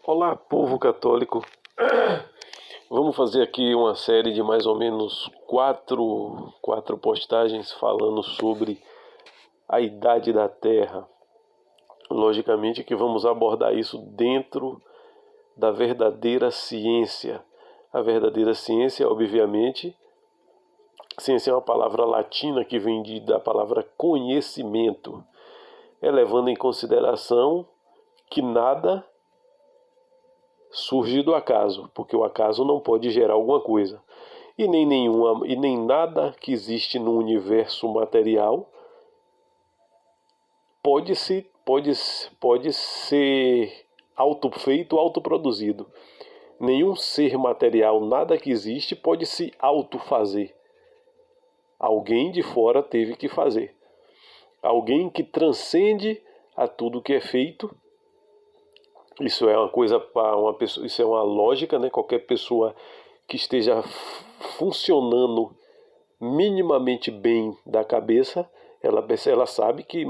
Olá, povo católico. Vamos fazer aqui uma série de mais ou menos quatro postagens falando sobre a idade da Terra. Logicamente que vamos abordar isso dentro da verdadeira ciência. A verdadeira ciência, obviamente, ciência é uma palavra latina que vem da palavra conhecimento, levando em consideração que nada surge do acaso, porque o acaso não pode gerar alguma coisa. E nem nada que existe no universo material pode ser autofeito, autoproduzido. Nenhum ser material, nada que existe, pode se autofazer. Alguém de fora teve que fazer. Alguém que transcende a tudo que é feito. Isso é uma coisa para uma pessoa, isso é uma lógica, né? Qualquer pessoa que esteja funcionando minimamente bem da cabeça, ela sabe que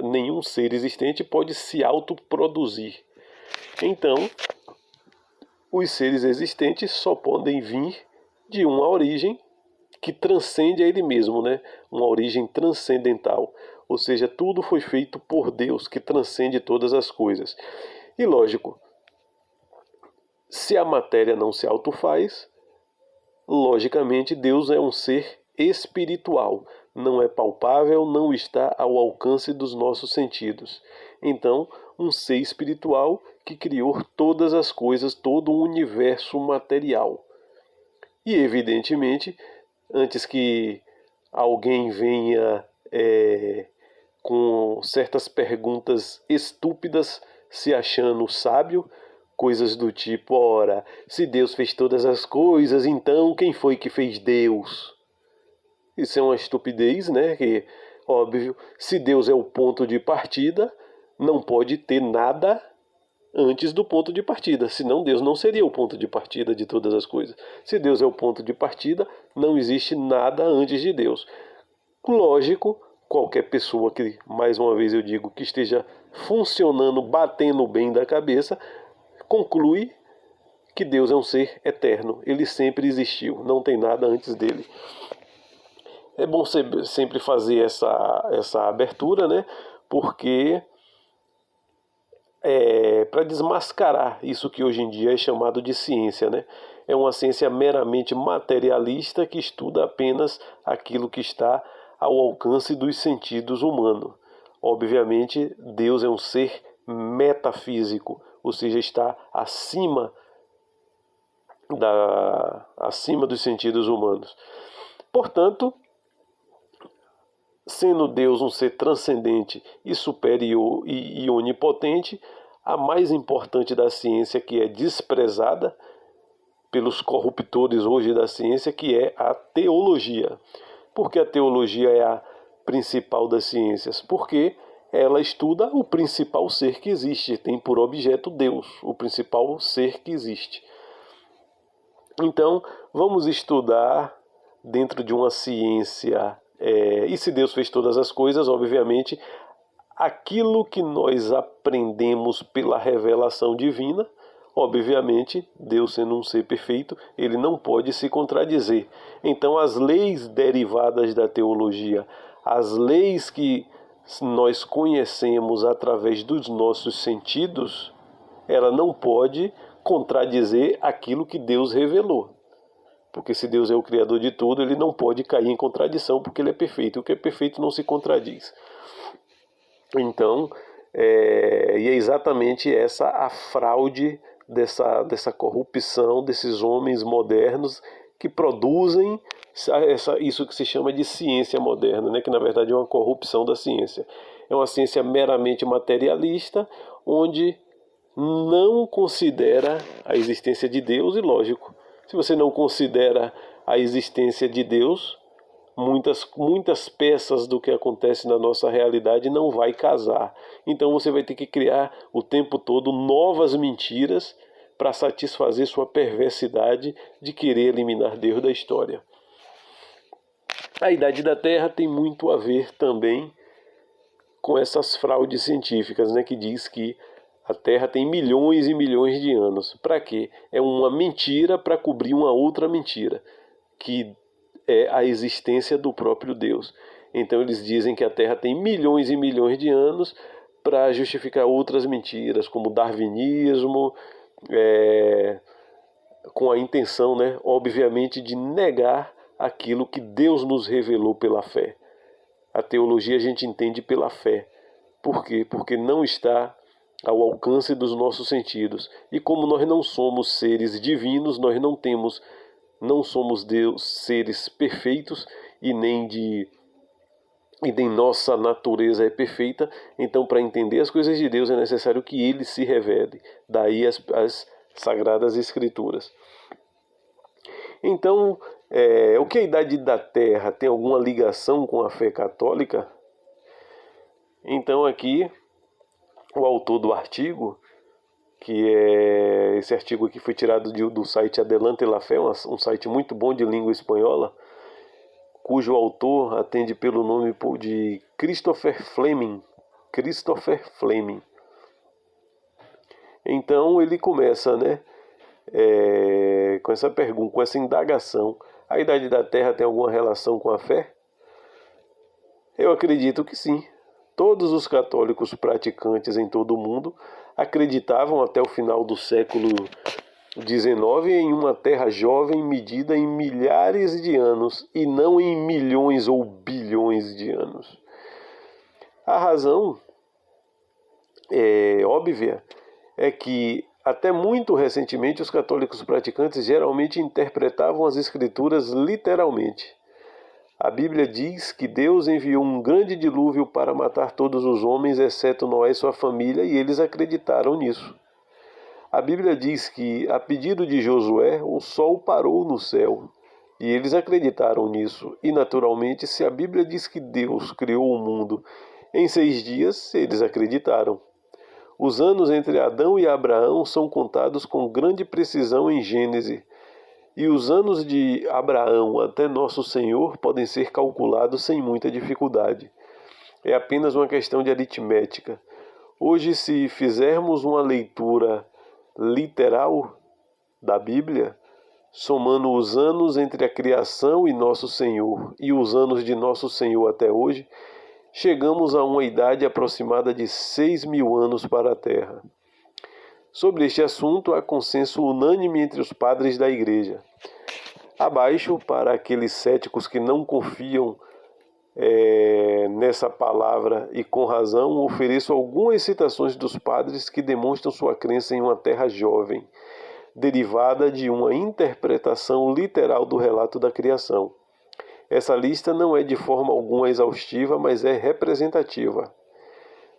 nenhum ser existente pode se autoproduzir. Então, os seres existentes só podem vir de uma origem que transcende a ele mesmo, né? Uma origem transcendental. Ou seja, tudo foi feito por Deus, que transcende todas as coisas. E lógico, se a matéria não se autofaz, logicamente Deus é um ser espiritual, não é palpável, não está ao alcance dos nossos sentidos. Então, um ser espiritual que criou todas as coisas, todo o universo material. E, evidentemente, antes que alguém venha com certas perguntas estúpidas, se achando sábio, coisas do tipo, ora, se Deus fez todas as coisas, então quem foi que fez Deus? Isso é uma estupidez, né? Que, óbvio, se Deus é o ponto de partida, não pode ter nada antes do ponto de partida, senão Deus não seria o ponto de partida de todas as coisas. Se Deus é o ponto de partida, não existe nada antes de Deus. Lógico, qualquer pessoa que, mais uma vez eu digo, que esteja funcionando, batendo bem da cabeça, conclui que Deus é um ser eterno. Ele sempre existiu, não tem nada antes dele. É bom sempre fazer essa abertura, né? Porque para desmascarar isso que hoje em dia é chamado de ciência, né? É uma ciência meramente materialista que estuda apenas aquilo que está ao alcance dos sentidos humanos. Obviamente, Deus é um ser metafísico, ou seja, está acima dos sentidos humanos. Portanto, sendo Deus um ser transcendente e superior e onipotente, a mais importante da ciência, que é desprezada pelos corruptores hoje da ciência, que é a teologia. Por que a teologia é a principal das ciências? Porque ela estuda o principal ser que existe, tem por objeto Deus, o principal ser que existe. Então, vamos estudar dentro de uma ciência, e se Deus fez todas as coisas, obviamente, aquilo que nós aprendemos pela revelação divina, obviamente, Deus sendo um ser perfeito, ele não pode se contradizer. Então, as leis derivadas da teologia, as leis que nós conhecemos através dos nossos sentidos, ela não pode contradizer aquilo que Deus revelou. Porque se Deus é o Criador de tudo, ele não pode cair em contradição, porque ele é perfeito. O que é perfeito não se contradiz. Então, e é exatamente essa a fraude dessa corrupção desses homens modernos que produzem isso que se chama de ciência moderna, né? Que na verdade é uma corrupção da ciência. É uma ciência meramente materialista, onde não considera a existência de Deus, e lógico, se você não considera a existência de Deus, muitas peças do que acontece na nossa realidade não vai casar. Então você vai ter que criar o tempo todo novas mentiras para satisfazer sua perversidade de querer eliminar Deus da história. A idade da Terra tem muito a ver também com essas fraudes científicas, né, que diz que A Terra tem milhões e milhões de anos. Para quê? É uma mentira para cobrir uma outra mentira, que é a existência do próprio Deus. Então eles dizem que a Terra tem milhões e milhões de anos para justificar outras mentiras, como o darwinismo, com a intenção, né, obviamente, de negar aquilo que Deus nos revelou pela fé. A teologia a gente entende pela fé. Por quê? Porque não está ao alcance dos nossos sentidos. E como nós não somos seres divinos, nós não somos Deus, seres perfeitos e nem nossa natureza é perfeita. Então, para entender as coisas de Deus é necessário que Ele se revele. Daí as Sagradas Escrituras. Então, o que a idade da Terra tem alguma ligação com a fé católica? Então aqui, o autor do artigo, esse artigo aqui foi tirado do site Adelante la Fé, um site muito bom de língua espanhola, cujo autor atende pelo nome de Christopher Fleming. Então ele começa, né, com essa pergunta, com essa indagação: a idade da Terra tem alguma relação com a fé? Eu acredito que sim. Todos os católicos praticantes em todo o mundo acreditavam até o final do século XIX em uma Terra jovem medida em milhares de anos e não em milhões ou bilhões de anos. A razão óbvia é que até muito recentemente os católicos praticantes geralmente interpretavam as Escrituras literalmente. A Bíblia diz que Deus enviou um grande dilúvio para matar todos os homens, exceto Noé e sua família, e eles acreditaram nisso. A Bíblia diz que, a pedido de Josué, o sol parou no céu, e eles acreditaram nisso. E, naturalmente, se a Bíblia diz que Deus criou o mundo em 6 dias, eles acreditaram. Os anos entre Adão e Abraão são contados com grande precisão em Gênesis. E os anos de Abraão até Nosso Senhor podem ser calculados sem muita dificuldade. É apenas uma questão de aritmética. Hoje, se fizermos uma leitura literal da Bíblia, somando os anos entre a criação e Nosso Senhor e os anos de Nosso Senhor até hoje, chegamos a uma idade aproximada de 6.000 anos para a Terra. Sobre este assunto, há consenso unânime entre os padres da Igreja. Abaixo, para aqueles céticos que não confiam nessa palavra e com razão, ofereço algumas citações dos padres que demonstram sua crença em uma Terra jovem, derivada de uma interpretação literal do relato da criação. Essa lista não é de forma alguma exaustiva, mas é representativa.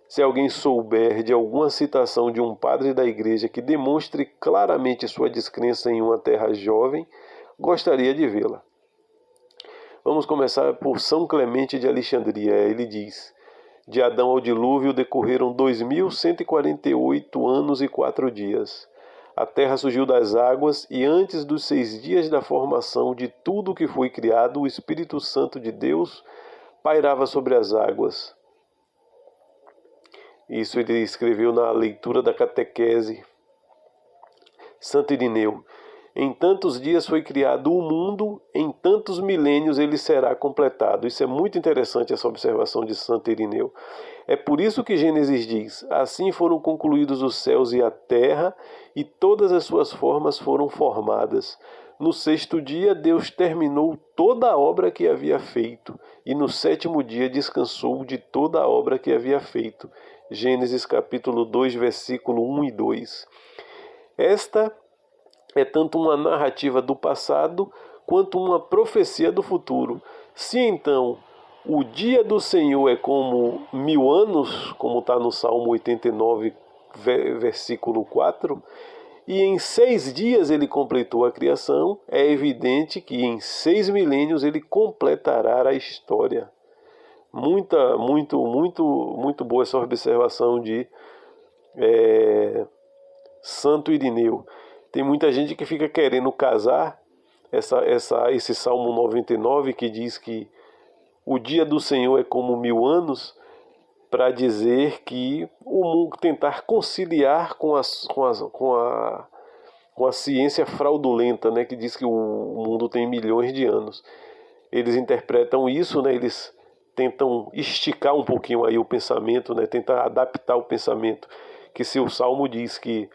Se alguém souber de alguma citação de um padre da Igreja que demonstre claramente sua descrença em uma Terra jovem, gostaria de vê-la. Vamos começar por São Clemente de Alexandria. Ele diz: de Adão ao dilúvio decorreram 2.148 anos e 4 dias. A terra surgiu das águas e antes dos 6 dias da formação de tudo que foi criado, o Espírito Santo de Deus pairava sobre as águas. Isso ele escreveu na leitura da catequese. Santo Irineu: em tantos dias foi criado o mundo, em tantos milênios ele será completado. Isso é muito interessante, essa observação de Santo Irineu. É por isso que Gênesis diz: assim foram concluídos os céus e a terra, e todas as suas formas foram formadas. No 6º dia, Deus terminou toda a obra que havia feito, e no 7º dia descansou de toda a obra que havia feito. Gênesis capítulo 2, versículo 1 e 2. Esta é tanto uma narrativa do passado quanto uma profecia do futuro. Se então o dia do Senhor é como 1000 anos, como está no Salmo 89, versículo 4, e em 6 dias ele completou a criação, é evidente que em 6 milênios ele completará a história. Muito boa essa observação de Santo Irineu. Tem muita gente que fica querendo casar esse Salmo 99 que diz que o dia do Senhor é como 1000 anos, para dizer que o mundo tentar conciliar com a ciência fraudulenta, né, que diz que o mundo tem milhões de anos. Eles interpretam isso, né, eles tentam esticar um pouquinho aí o pensamento, né, tentar adaptar o pensamento, que se o Salmo diz que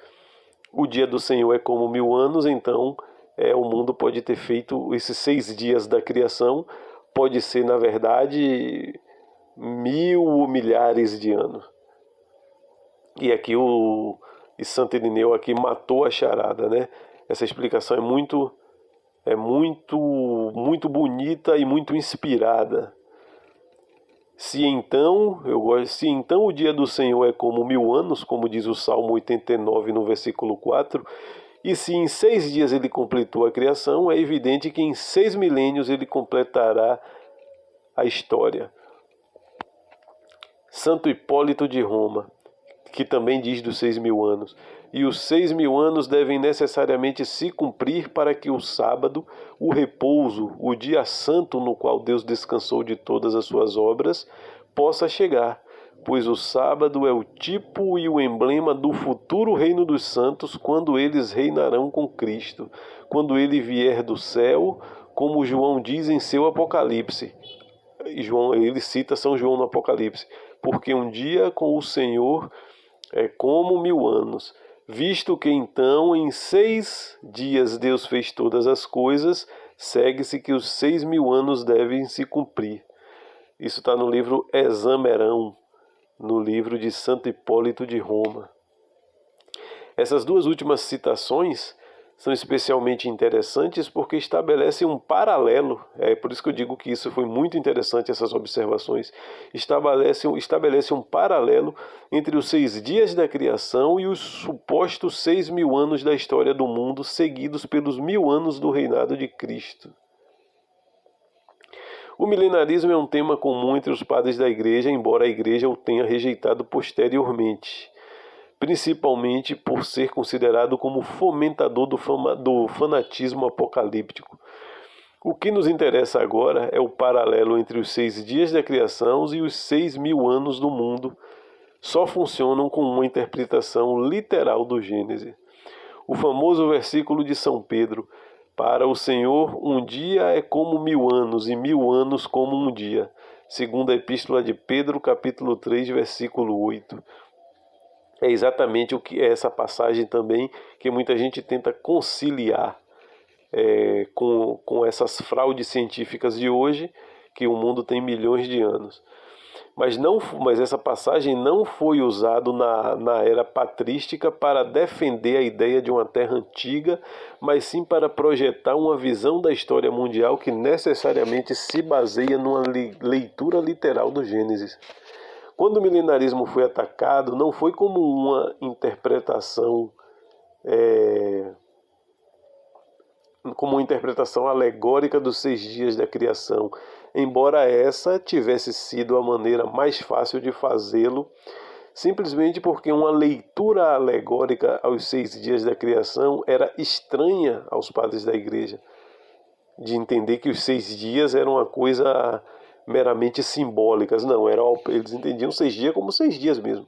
o dia do Senhor é como 1000 anos, então o mundo pode ter feito esses 6 dias da criação, pode ser, na verdade, 1000 ou milhares de anos. E aqui e Santo Irineu aqui matou a charada, né? Essa explicação é muito bonita e muito inspirada. Se então o dia do Senhor é como 1000 anos, como diz o Salmo 89 no versículo 4, e se em 6 dias ele completou a criação, é evidente que em 6 milênios ele completará a história. Santo Hipólito de Roma, que também diz dos 6.000 anos. E os 6.000 anos devem necessariamente se cumprir para que o sábado, o repouso, o dia santo no qual Deus descansou de todas as suas obras, possa chegar, pois o sábado é o tipo e o emblema do futuro reino dos santos, quando eles reinarão com Cristo, quando ele vier do céu, como João diz em seu Apocalipse. Ele cita São João no Apocalipse, porque um dia com o Senhor é como 1000 anos, visto que então em 6 dias Deus fez todas as coisas, segue-se que os 6.000 anos devem se cumprir. Isso está no livro Examerão, no livro de Santo Hipólito de Roma. Essas duas últimas citações são especialmente interessantes porque estabelecem um paralelo. É por isso que eu digo que isso foi muito interessante, essas observações. Estabelece um paralelo entre os 6 dias da criação e os supostos 6.000 anos da história do mundo, seguidos pelos 1000 anos do reinado de Cristo. O milenarismo é um tema comum entre os padres da Igreja, embora a Igreja o tenha rejeitado posteriormente, principalmente por ser considerado como fomentador do fanatismo apocalíptico. O que nos interessa agora é o paralelo entre os 6 dias da criação e os 6.000 anos do mundo. Só funcionam com uma interpretação literal do Gênesis. O famoso versículo de São Pedro: para o Senhor um dia é como 1000 anos e 1000 anos como um dia. Segundo a Epístola de Pedro, capítulo 3, versículo 8. É exatamente o que é essa passagem também que muita gente tenta conciliar com essas fraudes científicas de hoje, que o mundo tem milhões de anos. Mas essa passagem não foi usada na era patrística para defender a ideia de uma terra antiga, mas sim para projetar uma visão da história mundial que necessariamente se baseia numa leitura literal do Gênesis. Quando o milenarismo foi atacado, não foi como uma interpretação alegórica dos 6 dias da criação, embora essa tivesse sido a maneira mais fácil de fazê-lo, simplesmente porque uma leitura alegórica aos 6 dias da criação era estranha aos padres da Igreja, de entender que os 6 dias eram uma coisa meramente simbólicas. Não, eles entendiam 6 dias como 6 dias mesmo.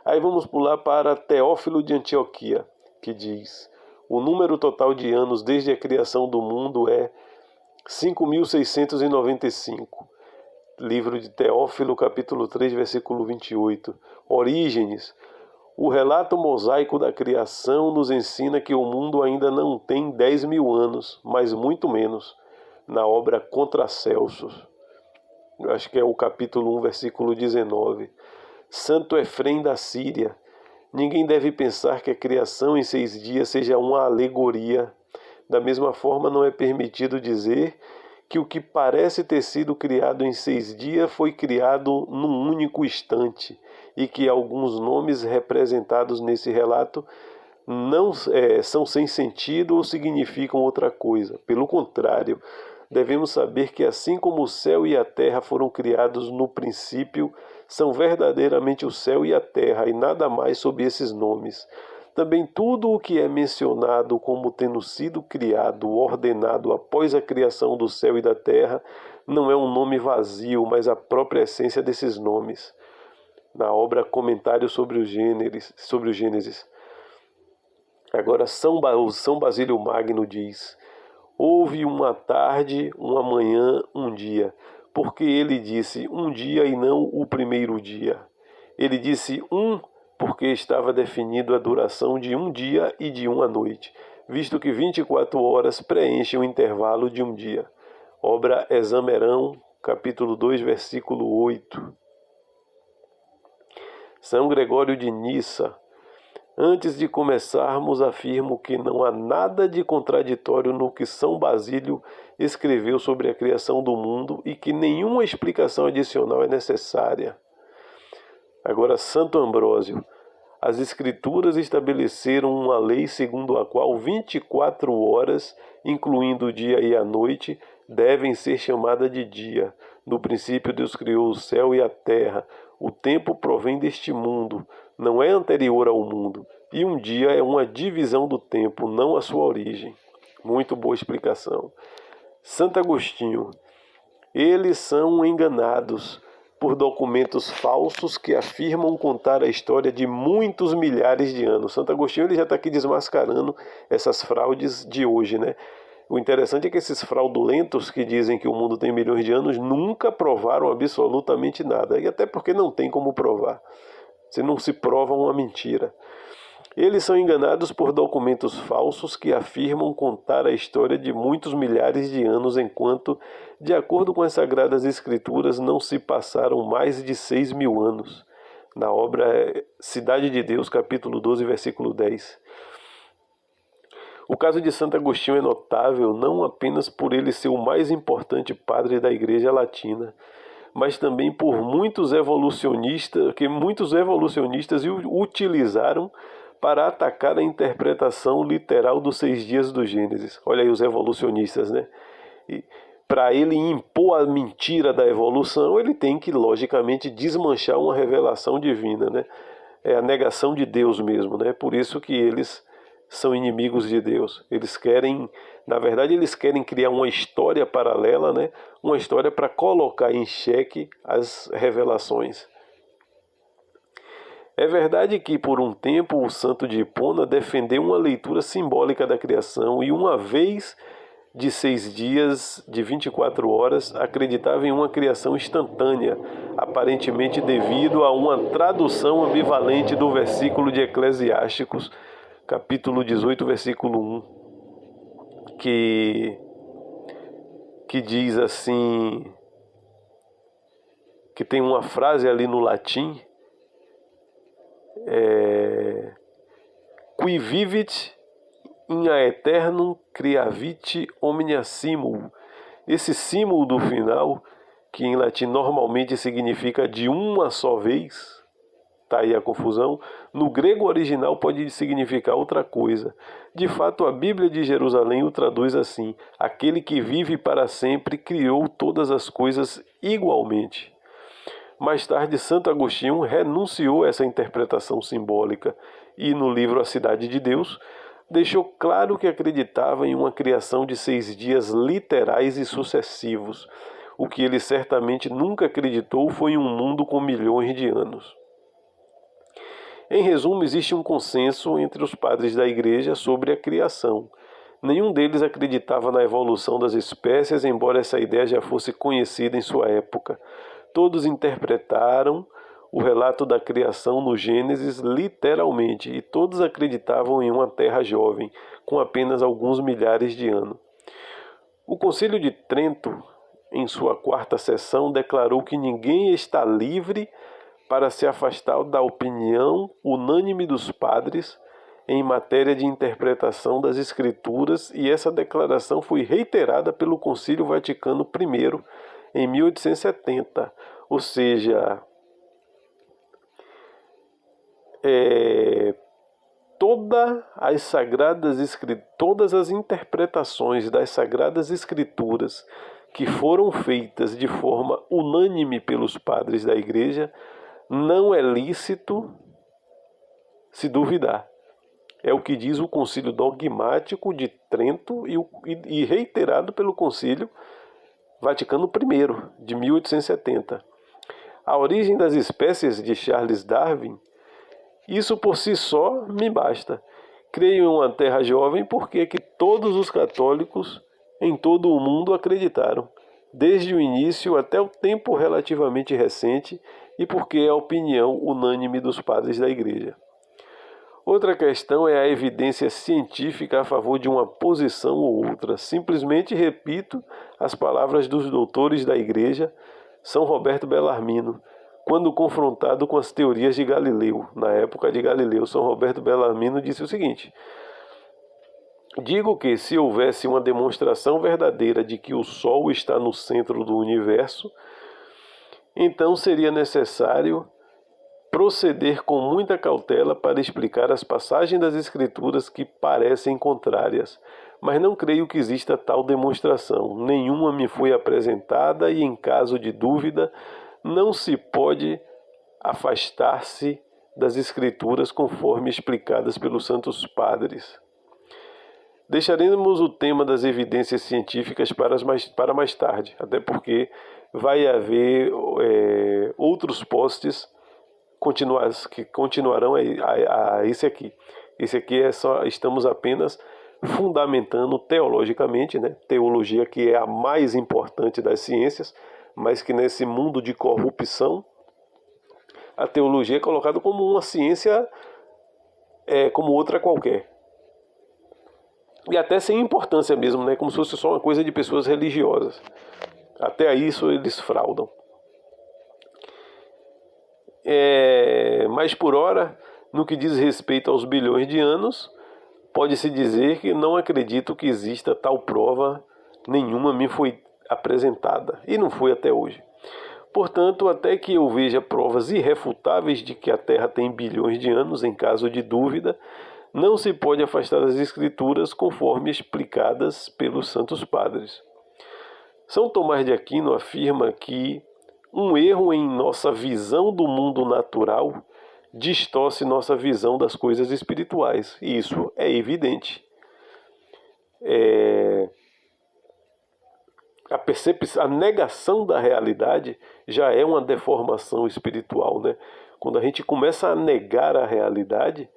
Aí vamos pular para Teófilo de Antioquia, que diz: o número total de anos desde a criação do mundo é 5.695. Livro de Teófilo, capítulo 3, versículo 28. Orígenes: o relato mosaico da criação nos ensina que o mundo ainda não tem 10.000 anos, mas muito menos, na obra Contra Celsus. Eu acho que é o capítulo 1, versículo 19. Santo Efrém da Síria: ninguém deve pensar que a criação em 6 dias seja uma alegoria. Da mesma forma, não é permitido dizer que o que parece ter sido criado em 6 dias foi criado num único instante, e que alguns nomes representados nesse relato não são sem sentido ou significam outra coisa. Pelo contrário, devemos saber que assim como o céu e a terra foram criados no princípio, são verdadeiramente o céu e a terra, e nada mais sob esses nomes. Também tudo o que é mencionado como tendo sido criado, ordenado após a criação do céu e da terra, não é um nome vazio, mas a própria essência desses nomes. na obra Comentário sobre o Gênesis. Agora, São Basílio Magno diz: houve uma tarde, uma manhã, um dia, porque ele disse um dia e não o primeiro dia. Ele disse porque estava definido a duração de um dia e de uma noite, visto que 24 horas preenchem o intervalo de um dia. Obra Examerão, capítulo 2, versículo 8. São Gregório de Nissa: antes de começarmos, afirmo que não há nada de contraditório no que São Basílio escreveu sobre a criação do mundo e que nenhuma explicação adicional é necessária. Agora, Santo Ambrósio: as Escrituras estabeleceram uma lei segundo a qual 24 horas, incluindo o dia e a noite, devem ser chamadas de dia. No princípio, Deus criou o céu e a terra. O tempo provém deste mundo, não é anterior ao mundo. E um dia é uma divisão do tempo, não a sua origem. Muito boa explicação. Santo Agostinho: eles são enganados por documentos falsos que afirmam contar a história de muitos milhares de anos. Santo Agostinho ele já está aqui desmascarando essas fraudes de hoje, né? O interessante é que esses fraudulentos que dizem que o mundo tem milhões de anos nunca provaram absolutamente nada. E até porque não tem como provar. Se não se prova uma mentira. Eles são enganados por documentos falsos que afirmam contar a história de muitos milhares de anos, enquanto, de acordo com as Sagradas Escrituras, não se passaram mais de 6.000 anos. Na obra Cidade de Deus, capítulo 12, versículo 10. O caso de Santo Agostinho é notável não apenas por ele ser o mais importante padre da Igreja Latina, mas também por muitos evolucionistas o utilizaram para atacar a interpretação literal dos 6 dias do Gênesis. Olha aí os evolucionistas, né? Para ele impor a mentira da evolução, ele tem que, logicamente, desmanchar uma revelação divina, né? É a negação de Deus mesmo, né? Por isso que eles são inimigos de Deus. Na verdade, eles querem criar uma história paralela, né? Uma história para colocar em xeque as revelações. É verdade que, por um tempo, o santo de Hipona defendeu uma leitura simbólica da criação e, uma vez de 6 dias, de 24 horas, acreditava em uma criação instantânea, aparentemente devido a uma tradução ambivalente do versículo de Eclesiásticos, capítulo 18, versículo 1, que diz assim, que tem uma frase ali no latim, qui vivit in aeternum creavit omnia simul. Esse símbolo do final, que em latim normalmente significa de uma só vez, está aí a confusão, no grego original pode significar outra coisa. De fato, a Bíblia de Jerusalém o traduz assim: aquele que vive para sempre criou todas as coisas igualmente. Mais tarde, Santo Agostinho renunciou a essa interpretação simbólica e, no livro A Cidade de Deus, deixou claro que acreditava em uma criação de 6 dias literais e sucessivos. O que ele certamente nunca acreditou foi em um mundo com milhões de anos. Em resumo, existe um consenso entre os padres da Igreja sobre a criação. Nenhum deles acreditava na evolução das espécies, embora essa ideia já fosse conhecida em sua época. Todos interpretaram o relato da criação no Gênesis literalmente, e todos acreditavam em uma terra jovem, com apenas alguns milhares de anos. O Concílio de Trento, em sua 4ª sessão, declarou que ninguém está livre para se afastar da opinião unânime dos padres em matéria de interpretação das Escrituras, e essa declaração foi reiterada pelo Concílio Vaticano I em 1870, ou seja, todas as interpretações das Sagradas Escrituras que foram feitas de forma unânime pelos padres da Igreja, não é lícito se duvidar. É o que diz o Concílio Dogmático de Trento e reiterado pelo Concílio Vaticano I, de 1870. A origem das espécies de Charles Darwin, isso por si só me basta. Creio em uma terra jovem porque é que todos os católicos em todo o mundo acreditaram, desde o início até o tempo relativamente recente, e porque é a opinião unânime dos padres da Igreja. Outra questão é a evidência científica a favor de uma posição ou outra. Simplesmente repito as palavras dos doutores da Igreja, São Roberto Bellarmino, quando confrontado com as teorias de Galileu. Na época de Galileu, São Roberto Bellarmino disse o seguinte: digo que, se houvesse uma demonstração verdadeira de que o Sol está no centro do universo, então seria necessário proceder com muita cautela para explicar as passagens das Escrituras que parecem contrárias. Mas não creio que exista tal demonstração. Nenhuma me foi apresentada e, em caso de dúvida, não se pode afastar-se das Escrituras conforme explicadas pelos santos padres. Deixaremos o tema das evidências científicas para mais tarde, até porque vai haver outros posts que continuarão a esse aqui. Esse aqui é só, estamos apenas fundamentando teologicamente, né? Teologia, que é a mais importante das ciências, mas que nesse mundo de corrupção, a teologia é colocada como uma ciência como outra qualquer. E até sem importância mesmo, né? Como se fosse só uma coisa de pessoas religiosas. Até isso eles fraudam. Mas por ora, no que diz respeito aos bilhões de anos, pode-se dizer que não acredito que exista tal prova, nenhuma me foi apresentada, e não foi até hoje. Portanto, até que eu veja provas irrefutáveis de que a Terra tem bilhões de anos, em caso de dúvida, não se pode afastar das Escrituras conforme explicadas pelos santos padres. São Tomás de Aquino afirma que um erro em nossa visão do mundo natural distorce nossa visão das coisas espirituais. E isso é evidente. A negação da realidade já é uma deformação espiritual, né? Quando a gente começa a negar a realidade,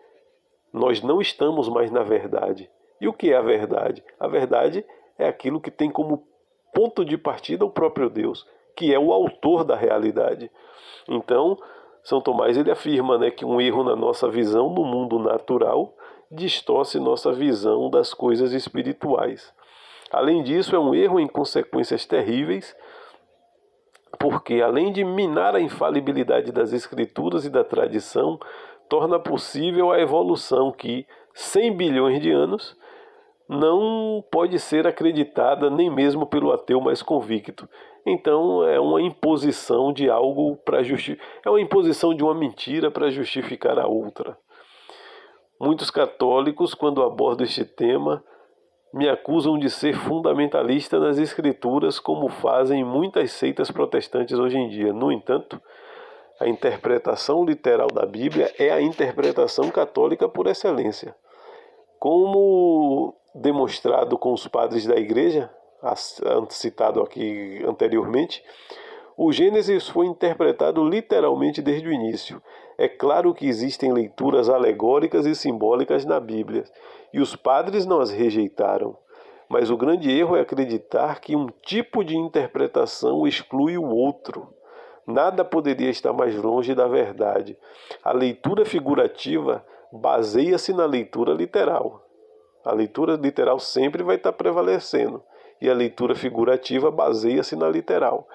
nós não estamos mais na verdade. E o que é a verdade? A verdade é aquilo que tem como ponto de partida o próprio Deus, que é o autor da realidade. Então, São Tomás ele afirma, né, que um erro na nossa visão no mundo natural distorce nossa visão das coisas espirituais. Além disso, é um erro em consequências terríveis, porque além de minar a infalibilidade das Escrituras e da tradição, torna possível a evolução que, 100 bilhões de anos, não pode ser acreditada nem mesmo pelo ateu mais convicto. Então é uma imposição de algo para é uma imposição de uma mentira para justificar a outra. Muitos católicos, quando abordam este tema, me acusam de ser fundamentalista nas Escrituras, como fazem muitas seitas protestantes hoje em dia. No entanto, a interpretação literal da Bíblia é a interpretação católica por excelência. Como demonstrado com os padres da Igreja, citado aqui anteriormente, o Gênesis foi interpretado literalmente desde o início. É claro que existem leituras alegóricas e simbólicas na Bíblia, e os padres não as rejeitaram. Mas o grande erro é acreditar que um tipo de interpretação exclui o outro. Nada poderia estar mais longe da verdade. A leitura figurativa baseia-se na leitura literal. A leitura literal sempre vai estar prevalecendo, e a leitura figurativa baseia-se na literal.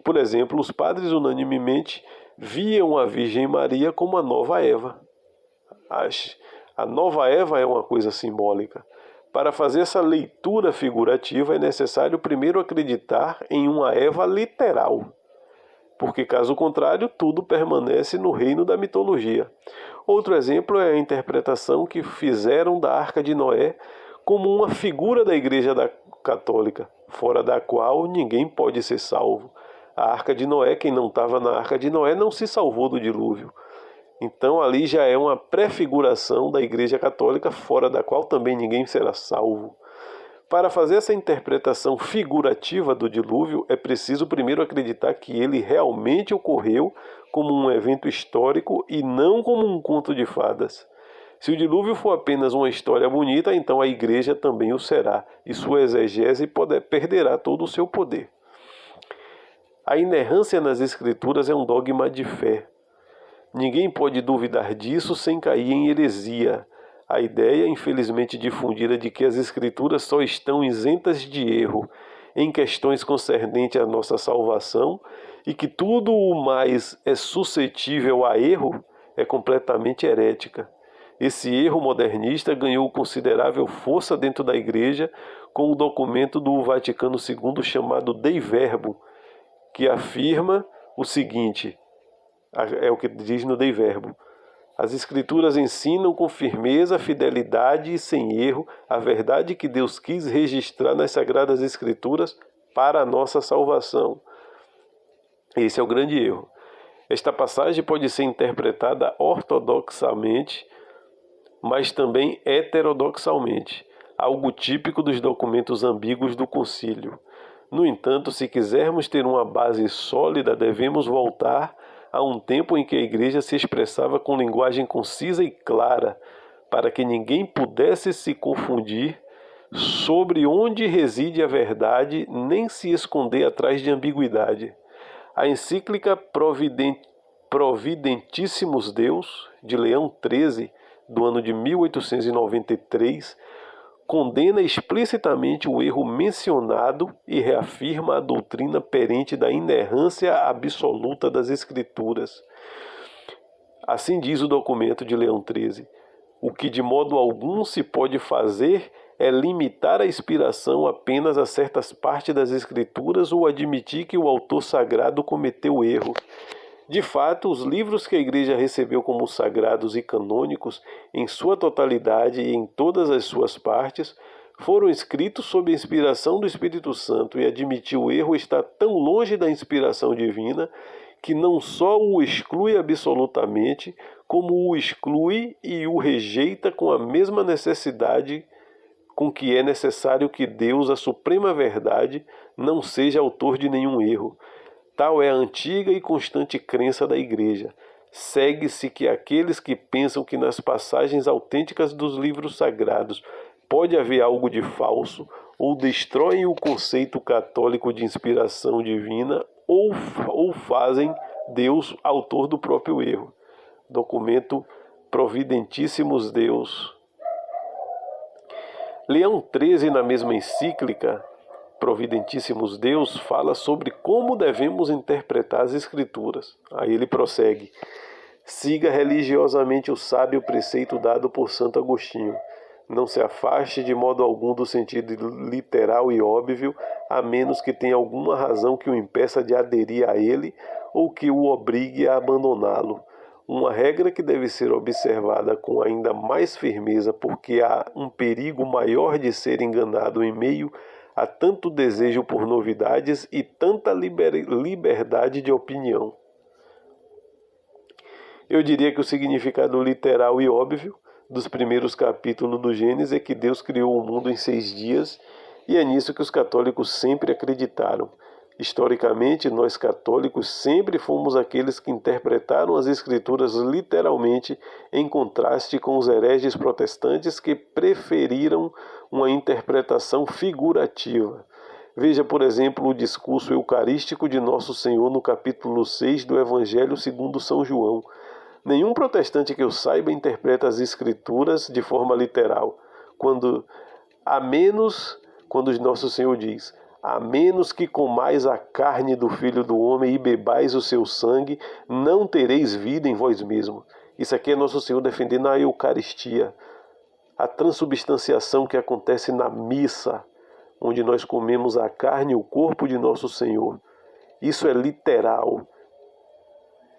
Por exemplo, os padres unanimemente viam a Virgem Maria como a nova Eva. A nova Eva é uma coisa simbólica. Para fazer essa leitura figurativa é necessário primeiro acreditar em uma Eva literal, porque caso contrário tudo permanece no reino da mitologia. Outro exemplo é a interpretação que fizeram da Arca de Noé como uma figura da Igreja Católica, fora da qual ninguém pode ser salvo. A Arca de Noé, quem não estava na Arca de Noé não se salvou do dilúvio. Então ali já é uma prefiguração da Igreja Católica, fora da qual também ninguém será salvo. Para fazer essa interpretação figurativa do dilúvio, é preciso primeiro acreditar que ele realmente ocorreu como um evento histórico e não como um conto de fadas. Se o dilúvio for apenas uma história bonita, então a igreja também o será, e sua exegese perderá todo o seu poder. A inerrância nas escrituras é um dogma de fé. Ninguém pode duvidar disso sem cair em heresia. A ideia, infelizmente difundida, de que as escrituras só estão isentas de erro em questões concernentes à nossa salvação e que tudo o mais é suscetível a erro é completamente herética. Esse erro modernista ganhou considerável força dentro da Igreja com o documento do Vaticano II chamado Dei Verbum, que afirma o seguinte, é o que diz no Dei Verbum: as Escrituras ensinam com firmeza, fidelidade e sem erro a verdade que Deus quis registrar nas Sagradas Escrituras para a nossa salvação. Esse é o grande erro. Esta passagem pode ser interpretada ortodoxamente, mas também heterodoxalmente, algo típico dos documentos ambíguos do concílio. No entanto, se quisermos ter uma base sólida, devemos voltar a um tempo em que a Igreja se expressava com linguagem concisa e clara, para que ninguém pudesse se confundir sobre onde reside a verdade, nem se esconder atrás de ambiguidade. A encíclica Providentíssimos Deus, de Leão XIII, do ano de 1893, condena explicitamente o erro mencionado e reafirma a doutrina perente da inerrância absoluta das Escrituras. Assim diz o documento de Leão XIII: o que de modo algum se pode fazer é limitar a inspiração apenas a certas partes das Escrituras ou admitir que o autor sagrado cometeu erro. De fato, os livros que a Igreja recebeu como sagrados e canônicos, em sua totalidade e em todas as suas partes, foram escritos sob a inspiração do Espírito Santo, e admitir o erro está tão longe da inspiração divina que não só o exclui absolutamente, como o exclui e o rejeita com a mesma necessidade com que é necessário que Deus, a suprema verdade, não seja autor de nenhum erro. Tal é a antiga e constante crença da Igreja. Segue-se que aqueles que pensam que nas passagens autênticas dos livros sagrados pode haver algo de falso, ou destroem o conceito católico de inspiração divina, ou fazem Deus autor do próprio erro. Documento Providentíssimos Deus. Leão XIII, na mesma encíclica Providentíssimos Deus, fala sobre como devemos interpretar as Escrituras. Aí ele prossegue: siga religiosamente o sábio preceito dado por Santo Agostinho. Não se afaste de modo algum do sentido literal e óbvio, a menos que tenha alguma razão que o impeça de aderir a ele ou que o obrigue a abandoná-lo. Uma regra que deve ser observada com ainda mais firmeza, porque há um perigo maior de ser enganado em meio a tanto desejo por novidades e tanta liberdade de opinião. Eu diria que o significado literal e óbvio dos primeiros capítulos do Gênesis é que Deus criou o mundo em 6 dias, e é nisso que os católicos sempre acreditaram. Historicamente, nós católicos sempre fomos aqueles que interpretaram as Escrituras literalmente, em contraste com os hereges protestantes que preferiram uma interpretação figurativa. Veja, por exemplo, o discurso eucarístico de Nosso Senhor no capítulo 6 do Evangelho segundo São João. Nenhum protestante que eu saiba interpreta as Escrituras de forma literal, quando Nosso Senhor diz: a menos que comais a carne do Filho do Homem e bebais o seu sangue, não tereis vida em vós mesmos. Isso aqui é Nosso Senhor defendendo a Eucaristia, a transubstanciação que acontece na missa, onde nós comemos a carne e o corpo de Nosso Senhor. Isso é literal.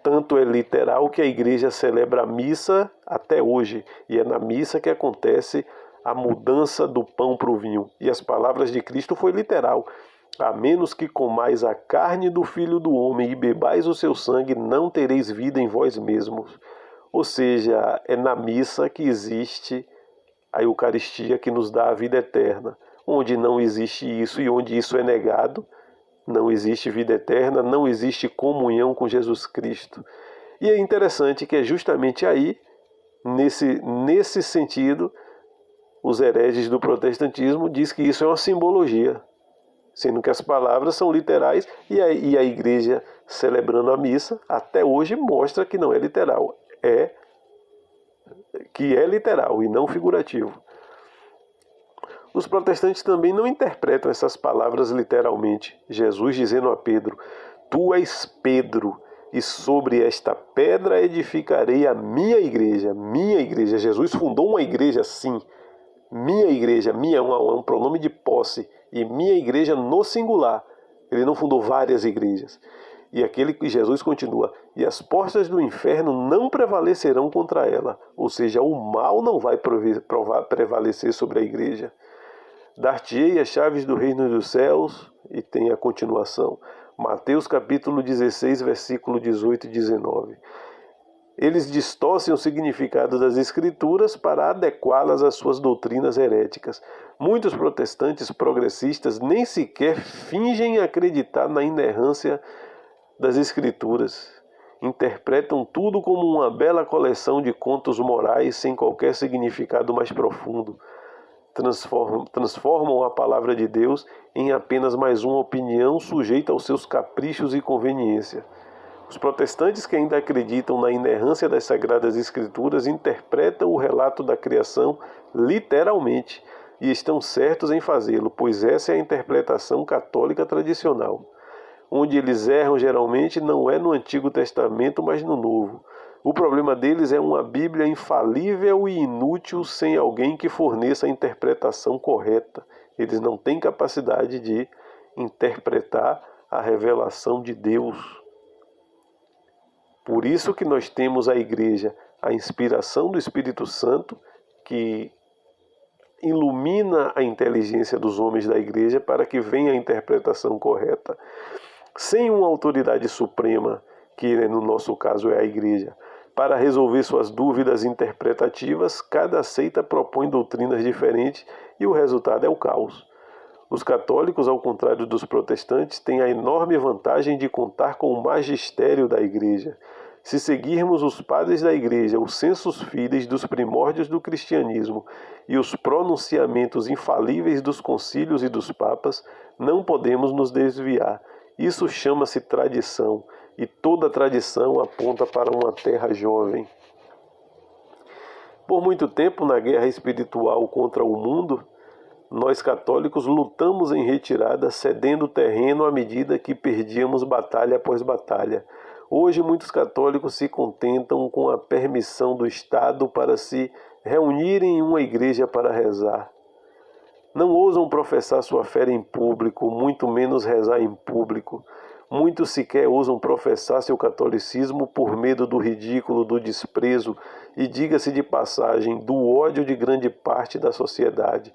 Tanto é literal que a Igreja celebra a missa até hoje, e é na missa que acontece a mudança do pão para o vinho. E as palavras de Cristo foi literal: a menos que comais a carne do Filho do Homem e bebais o seu sangue, não tereis vida em vós mesmos. Ou seja, é na missa que existe a Eucaristia que nos dá a vida eterna. Onde não existe isso e onde isso é negado, não existe vida eterna, não existe comunhão com Jesus Cristo. E é interessante que é justamente aí, nesse sentido, os hereges do protestantismo dizem que isso é uma simbologia, sendo que as palavras são literais e a igreja celebrando a missa até hoje mostra que não é literal, que é literal e não figurativo. Os protestantes também não interpretam essas palavras literalmente. Jesus dizendo a Pedro: Tu és Pedro, e sobre esta pedra edificarei a minha igreja. Minha igreja. Jesus fundou uma igreja, sim. Minha igreja. Minha é um pronome de posse. E minha igreja no singular. Ele não fundou várias igrejas. E aquele que Jesus continua: E as portas do inferno não prevalecerão contra ela. Ou seja, o mal não vai prevalecer sobre a igreja. Dar-te-ei as chaves do reino dos céus, e tem a continuação. Mateus capítulo 16, versículo 18 e 19. Eles distorcem o significado das escrituras para adequá-las às suas doutrinas heréticas. Muitos protestantes progressistas nem sequer fingem acreditar na inerrância das escrituras. Interpretam tudo como uma bela coleção de contos morais sem qualquer significado mais profundo. Transformam a palavra de Deus em apenas mais uma opinião sujeita aos seus caprichos e conveniência. Os protestantes que ainda acreditam na inerrância das Sagradas Escrituras interpretam o relato da criação literalmente e estão certos em fazê-lo, pois essa é a interpretação católica tradicional. Onde eles erram geralmente não é no Antigo Testamento, mas no Novo. O problema deles é uma Bíblia infalível e inútil sem alguém que forneça a interpretação correta. Eles não têm capacidade de interpretar a revelação de Deus. Por isso que nós temos a igreja, a inspiração do Espírito Santo, que ilumina a inteligência dos homens da igreja para que venha a interpretação correta. Sem uma autoridade suprema, que no nosso caso é a igreja, para resolver suas dúvidas interpretativas, cada seita propõe doutrinas diferentes e o resultado é o caos. Os católicos, ao contrário dos protestantes, têm a enorme vantagem de contar com o magistério da igreja. Se seguirmos os padres da igreja, os sensus fidei dos primórdios do cristianismo e os pronunciamentos infalíveis dos concílios e dos papas, não podemos nos desviar. Isso chama-se tradição, e toda tradição aponta para uma terra jovem. Por muito tempo, na guerra espiritual contra o mundo, nós católicos lutamos em retirada, cedendo terreno à medida que perdíamos batalha após batalha. Hoje, muitos católicos se contentam com a permissão do Estado para se reunirem em uma igreja para rezar. Não ousam professar sua fé em público, muito menos rezar em público. Muitos sequer ousam professar seu catolicismo por medo do ridículo, do desprezo e, diga-se de passagem, do ódio de grande parte da sociedade.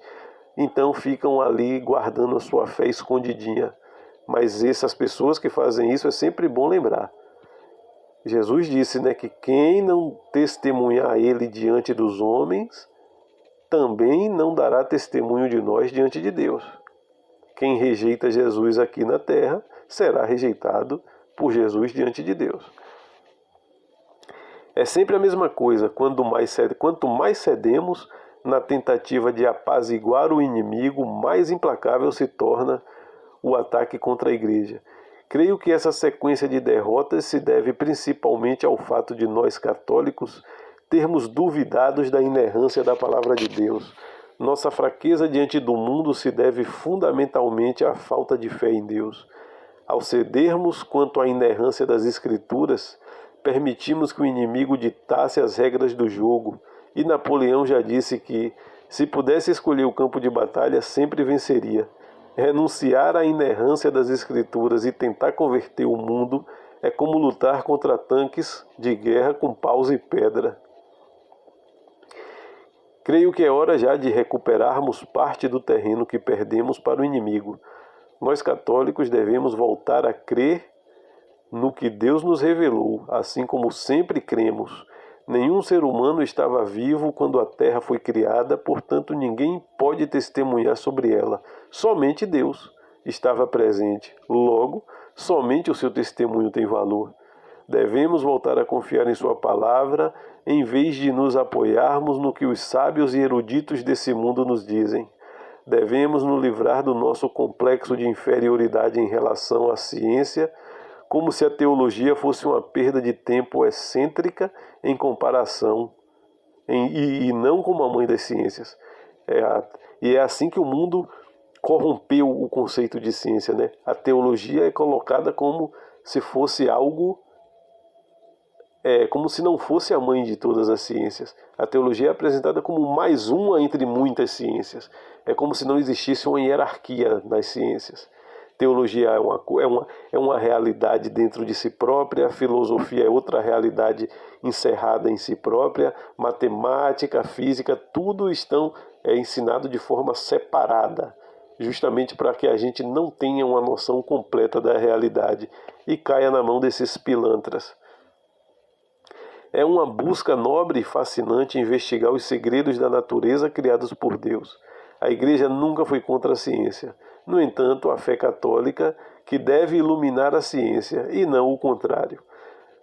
Então ficam ali guardando a sua fé escondidinha. Mas essas pessoas que fazem isso é sempre bom lembrar. Jesus disse, que quem não testemunhar ele diante dos homens, também não dará testemunho de nós diante de Deus. Quem rejeita Jesus aqui na terra será rejeitado por Jesus diante de Deus. É sempre a mesma coisa, quanto mais cedemos na tentativa de apaziguar o inimigo, mais implacável se torna o ataque contra a igreja. Creio que essa sequência de derrotas se deve principalmente ao fato de nós católicos termos duvidados da inerrância da palavra de Deus. Nossa fraqueza diante do mundo se deve fundamentalmente à falta de fé em Deus. Ao cedermos quanto à inerrância das Escrituras, permitimos que o inimigo ditasse as regras do jogo, e Napoleão já disse que, se pudesse escolher o campo de batalha, sempre venceria. Renunciar à inerrância das Escrituras e tentar converter o mundo é como lutar contra tanques de guerra com paus e pedra. Creio que é hora já de recuperarmos parte do terreno que perdemos para o inimigo. Nós católicos devemos voltar a crer no que Deus nos revelou, assim como sempre cremos. Nenhum ser humano estava vivo quando a terra foi criada, portanto ninguém pode testemunhar sobre ela. Somente Deus estava presente. Logo, somente o seu testemunho tem valor. Devemos voltar a confiar em sua palavra, em vez de nos apoiarmos no que os sábios e eruditos desse mundo nos dizem. Devemos nos livrar do nosso complexo de inferioridade em relação à ciência, como se a teologia fosse uma perda de tempo excêntrica em comparação, e não como a mãe das ciências. E é assim que o mundo corrompeu o conceito de ciência, né? A teologia é colocada como se fosse algo, como se não fosse a mãe de todas as ciências. A teologia é apresentada como mais uma entre muitas ciências. É como se não existisse uma hierarquia nas ciências. Teologia é uma realidade dentro de si própria, a filosofia é outra realidade encerrada em si própria, matemática, física, tudo estão ensinado de forma separada, justamente para que a gente não tenha uma noção completa da realidade e caia na mão desses pilantras. É uma busca nobre e fascinante investigar os segredos da natureza criados por Deus. A Igreja nunca foi contra a ciência. No entanto, a fé católica que deve iluminar a ciência e não o contrário.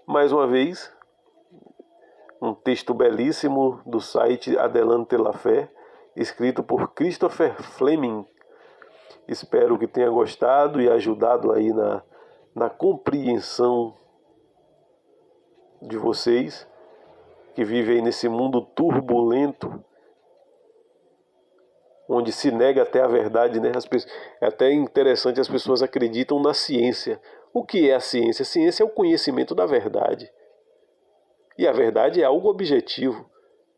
Mais uma vez, um texto belíssimo do site Adelante la Fé, escrito por Christopher Fleming. Espero que tenha gostado e ajudado aí na compreensão de vocês que vivem aí nesse mundo turbulento, onde se nega até a verdade, né? É até interessante, as pessoas acreditam na ciência. O que é a ciência? A ciência é o conhecimento da verdade. E a verdade é algo objetivo.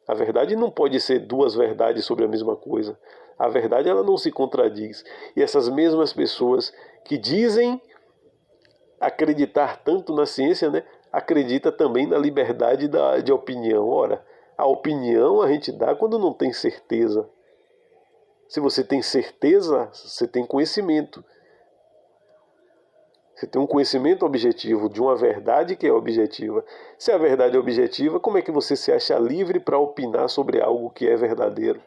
A verdade não pode ser duas verdades sobre a mesma coisa. A verdade, ela não se contradiz. E essas mesmas pessoas que dizem acreditar tanto na ciência, né, acredita também na liberdade de opinião. Ora, a opinião a gente dá quando não tem certeza. Se você tem certeza, você tem conhecimento. Você tem um conhecimento objetivo de uma verdade que é objetiva. Se a verdade é objetiva, como é que você se acha livre para opinar sobre algo que é verdadeiro?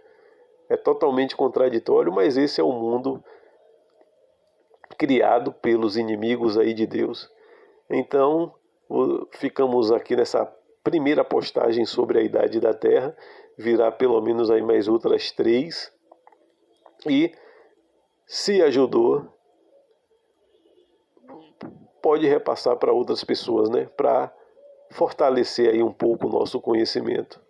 É totalmente contraditório, mas esse é o mundo criado pelos inimigos aí de Deus. Então, ficamos aqui nessa primeira postagem sobre a idade da Terra. Virá pelo menos aí mais outras 3. E se ajudou, pode repassar para outras pessoas, né? Para fortalecer aí um pouco o nosso conhecimento.